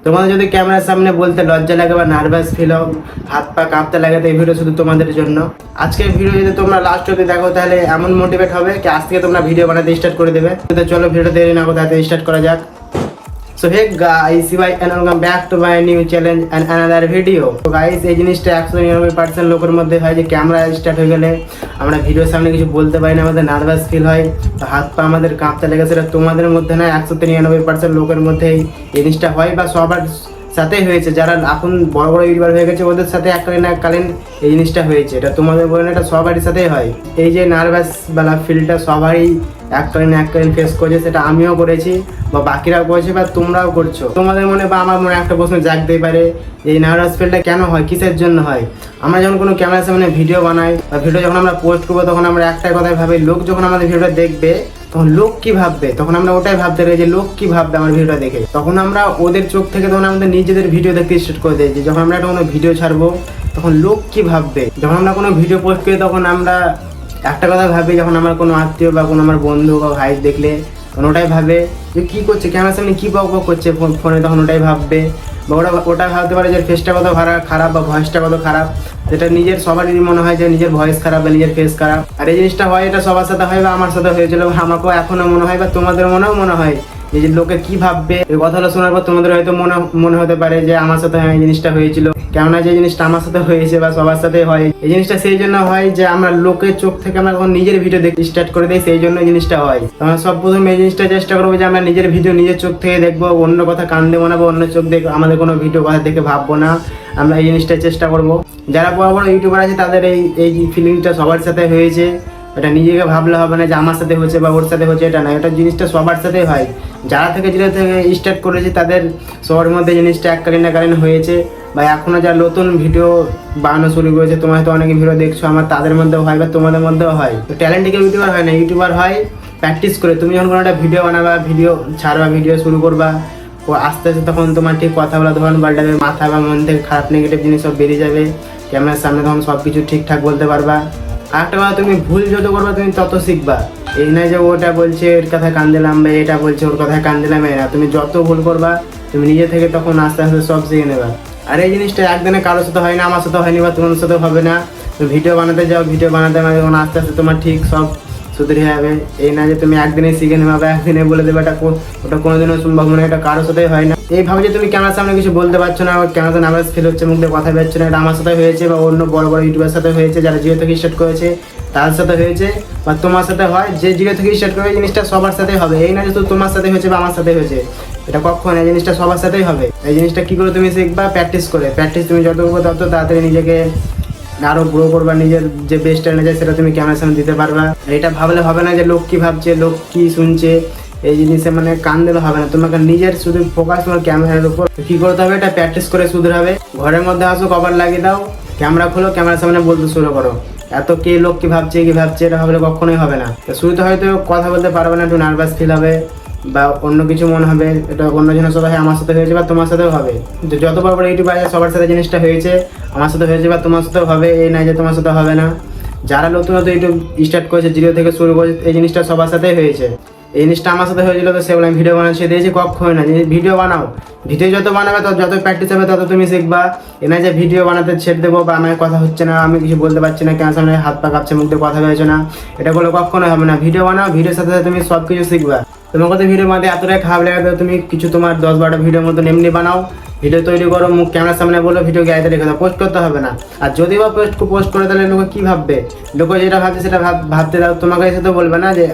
তোমাদের যদি ক্যামেরার সামনে বলতে লজ্জা লাগে বা নার্ভাস ফিল হোক, হাত পা কাঁপতে লাগে, তো এই ভিডিও শুধু তোমাদের জন্য। আজকের ভিডিও যদি তোমরা লাস্ট অবধি দেখো তাহলে এমন মোটিভেট হবে কি আজ থেকে তোমরা ভিডিও বানাতে স্টার্ট করে দেবে। তো চলো ভিডিওটা দেরি না করতে স্টার্ট করা যাক। So hey guys, and welcome back to my new challenge and another video. So guys, এই জিনিসটা 199% লোকের মধ্যে হয় যে ক্যামেরা স্টার্ট হয়ে গেলে আমরা ভিডিওর সামনে কিছু বলতে পারি না, আমাদের নার্ভাস ফিল হয়, হাত পা আমাদের কাঁপতে লাগে। সেটা তোমাদের মধ্যে না, 193% লোকের মধ্যেই এই জিনিসটা হয় বা সবার সাথেই হয়েছে। যারা এখন বড় বড় ইউটিউবার হয়ে গেছে ওদের সাথে এককালীন এই জিনিসটা হয়েছে। এটা তোমাদের বলে না, এটা সবারই সাথেই হয়। এই যে নার্ভাস বেলা ফিলটা সবারই এককালীন ফেস করেছে, সেটা আমিও করেছি বা বাকিরাও করেছে বা তোমরাও করছো। তোমাদের মনে বা আমার মনে একটা প্রশ্ন জাগতেই পারে, এই নার্ভাস ফিলটা কেন হয়, কিসের জন্য হয়? আমরা যখন কোনো ক্যামেরার সামনে ভিডিও বানাই বা ভিডিও যখন আমরা পোস্ট করবো, তখন আমরা একটাই কথাই ভাবি, লোক যখন আমাদের ভিডিওটা দেখবে তখন লোক কি ভাববে। তখন আমরা ওটাই ভাবতে রয়েছি, লোক কি ভাববে আমার ভিডিওটা দেখে। তখন আমরা ওদের চোখ থেকে তখন আমাদের নিজেদের ভিডিও দেখতে স্টার্ট করে দিয়েছি। যখন আমরা একটা কোনো ভিডিও ছাড়বো তখন লোক কি ভাববে। যখন আমরা কোনো ভিডিও পোস্ট করি তখন আমরা একটা কথা ভাবি, যখন আমার কোনো আত্মীয় বা কোনো আমার বন্ধু বা ভাই দেখলে তখন ওটাই ভাবে যে কী করছে, ক্যামেরার সামনে কী বক করছে ফোনে, তখন ওটাই ভাববে। বা ওটা ভাবতে পারে যে ফেসটা কত খারাপ বা ভয়েসটা কত খারাপ। যেটা নিজের সবারই মনে হয় যে নিজের ভয়েস খারাপ বা নিজের ফেস খারাপ। আর এই জিনিসটা হয়, এটা সবার সাথে হয় বা আমার সাথে হয়েছিল, আমাকেও এখনও মনে হয় বা তোমাদের মনে হয় নিজের লোকে কি ভাববে। এই কথাটা শোনার পর তোমাদের হয়তো মনে হতে পারে যে আমার সাথে এই জিনিসটা হয়েছিল। কেননা যে জিনিসটা আমার সাথে হয়েছে বা সবার সাথে হয়, এই জিনিসটা সেই জন্য হয় যে আমরা লোকের চোখ থেকে আমরা যখন নিজের ভিডিও দেখতে স্টার্ট করে দিই, সেই জন্য এই জিনিসটা হয়। আমরা সব প্রথমে এই জিনিসটা চেষ্টা করবো যে আমরা নিজের ভিডিও নিজের চোখ থেকে দেখবো, অন্য কথা কান দেবো না বা অন্য চোখ দেখে আমাদের কোনো ভিডিও কথা দেখে ভাববো না। আমরা এই জিনিসটা চেষ্টা করবো। যারা বড় বড় ইউটিউবার আছে তাদের এই ফিলিংটা সবার সাথে হয়েছে। এটা নিজেকে ভাবলে হবে না যে আমার সাথে হয়েছে বা ওর সাথে হয়েছে, এটা না, এটা জিনিসটা সবার সাথেই হয়। যারা থেকে স্টার্ট করেছে তাদের সবার মধ্যে জিনিসটা এককালীন হয়েছে। বা এখনও যারা নতুন ভিডিও বানানো শুরু করেছে, তোমার হয়তো অনেকে ভিডিও দেখছো, আমার তাদের মধ্যেও হয় বা তোমাদের মধ্যেও হয়। তো ট্যালেন্টিকে ইউটিউবার হয় না, ইউটিউবার হয় প্র্যাকটিস করে। তুমি যখন কোনো একটা ভিডিও বানাবা, ভিডিও ছাড়বা, ভিডিও শুরু করবা, ও আস্তে আস্তে তখন তোমার ঠিক কথা বলা ধরন পাল্টাবে, মাথা বা মন থেকে খারাপ নেগেটিভ জিনিস সব বেরিয়ে যাবে। ক্যামেরার সামনে তখন সব কিছু ঠিকঠাক বলতে পারবা। আর একটা কথা, তুমি ভুল যত করবা তুমি তত শিখবা। এই নয় যে ওটা বলছে এর কথায় কান দিলাম বা এটা বলছে ওর কথায় কান দিলাম, না। তুমি যত ভুল করবা তুমি নিজে থেকে তখন আস্তে আস্তে সব শিখে নেবা। আর এই জিনিসটা একদিনে কারোর সাথে হয় না, আমার সাথে হয়নি বা তোমার সাথে হবে না। তুমি ভিডিও বানাতে যাও, ভিডিও বানাতে তখন আস্তে আস্তে তোমার ঠিক সব সুধরে যাবে। এই না যে তুমি একদিনে শিখে নেবা বা একদিনে বলে দেবে, ওটা কোনোদিনও সম্ভব নয়। এটা কারোর সাথেই হয় না। এইভাবে যে তুমি ক্যামেরার সামনে কিছু বলতে পারছো না, ক্যামেরাতে নার্ভাস ফিল হচ্ছে, মুখ দিয়ে কথা বেরোচ্ছে না, এটা আমার সাথে হয়েছে বা অন্য বড় বড় ইউটিউবের সাথে হয়েছে, যারা জিরো থেকে স্টার্ট করেছে তার সাথে হয়েছে বা তোমার সাথে হয়। যে জিরো থেকে স্টার্ট করে এই জিনিসটা সবার সাথেই হবে। এই না যে শুধু তোমার সাথে হয়েছে বা আমার সাথে হয়েছে, এটা কখন, এই জিনিসটা সবার সাথেই হবে। এই জিনিসটা কী করে তুমি শিখবা? প্র্যাকটিস করে। প্র্যাকটিস তুমি যত করবো তত তাড়াতাড়ি নিজেকে আরও গ্রো করবা, নিজের যে বেস্ট এনার্জি সেটা তুমি ক্যামেরার সামনে দিতে পারবা। এটা ভাবলে হবে না যে লোক কী ভাবছে, লোক কী শুনছে, এই জিনিসে মানে কান দিলে হবে না। তোমাকে নিজের শুধু ফোকাস তোমার ক্যামেরার উপর। কী করতে হবে? এটা প্র্যাকটিস করে শুধরাবে। ঘরের মধ্যে আসো, কভার লাগিয়ে দাও, ক্যামেরা খোলো, ক্যামেরার সামনে বলতে শুরু করো। এত কে লোক কী ভাবছে এটা ভাবলে কখনোই হবে না। তো শুরুতে হয়তো কথা বলতে পারবে না, একটু নার্ভাস ফিল হবে বা অন্য কিছু মনে হবে। এটা অন্য জনের সাথে আমার সাথে হয়েছে বা তোমার সাথেও হবে। যত বড় বড় ইউটিউবার আছে সবার সাথে জিনিসটা হয়েছে, আমার সাথে হয়েছে বা তোমার সাথেও হবে। এই নাই যে তোমার সাথে হবে না। যারা নতুন ইউটিউব স্টার্ট করেছে, জিরো থেকে শুরু করেছে, এই জিনিসটা সবার সাথেই হয়েছে। এই জিনিসটা আমার সাথে হয়েছিল, তো সেগুলো আমি ভিডিও বানাচ্ছি দিয়েছি। কখনোই না, ভিডিও বানাও, ভিডিও যত বানাবে যত প্র্যাকটিস হবে তত তুমি শিখবা। এ না যে ভিডিও বানাতে ছেড়ে দেবো বা আমার কথা হচ্ছে না, আমি কিছু বলতে পারছি না, কেন সামনে হাত পা কাঁপছে, মুখ দিয়ে কথা বেরোচ্ছে না, এটা বলে কখনোই হবে না। ভিডিও বানাও, ভিডিওর সাথে সাথে তুমি সব কিছু শিখবা। তোমার কথা ভিডিওর মধ্যে এতটাই খারাপ লাগে, তুমি কিছু তোমার 10-12টা ভিডিওর মতন এমনি বানাও, ভিডিও তৈরি করো, মুখ ক্যামেরার সামনে বলো, ভিডিও গাইতে রেখে দাও, পোস্ট করতে হবে না। আর যদি বা পোস্ট করে তাহলে লোকে কী ভাববে? লোকে যেটা ভাবছে সেটা ভাবতে দাও। তোমাকে এসে তো বলবে না যে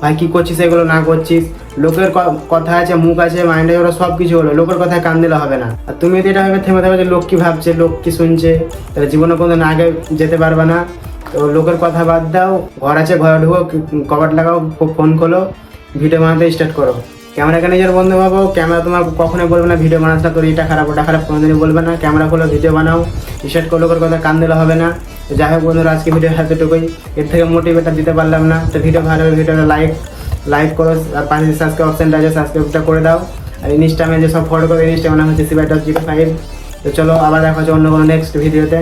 ভাই কী করছিস, এগুলো না করছিস। লোকের কথা আছে, মুখ আছে, মাইন্ডে, ওরা সব কিছু হলো, লোকের কথায় কান দিলে হবে না। আর তুমি যদি এটা ভাবে থেমে থাকবে যে লোক কী ভাবছে, লোক কী শুনছে, তাহলে জীবনে কোনোদিন আগে যেতে পারবে না। তো লোকের কথা বাদ দাও, ঘর আছে, ঘরে ঢুকো, কভার লাগাও, ফোন খোলো, ভিডিও বানাতে স্টার্ট করো। ক্যামেরাকে নিজের বন্ধু ভাবো। ক্যামেরা তোমার কখনোই বলবে না ভিডিও বানাতে তোর এটা খারাপ ওটা খারাপ, কোনোদিনই বলবে না। ক্যামেরা খোলো, ভিডিও বানাও, স্টার্ট করো, লোকের কথা কান দিলে হবে না। তো যাই হোক বন্ধুরা, আজকে ভিডিও এতটুকুই। এর থেকে মোটিভেটার দিতে পারলাম না। তো ভিডিও ভালো হবে, ভিডিওটা লাইক করো, আর পাশে সাবস্ক্রাইব অপশানটা আছে, সাবস্ক্রাইবটা করে দাও। আর ইনস্টাগ্রামে যে সব ফলো করো, ইনস্টাগ্রাম নাম হচ্ছে CY.05। তো চলো আবার দেখা হচ্ছে অন্য কোনো নেক্সট ভিডিওতে।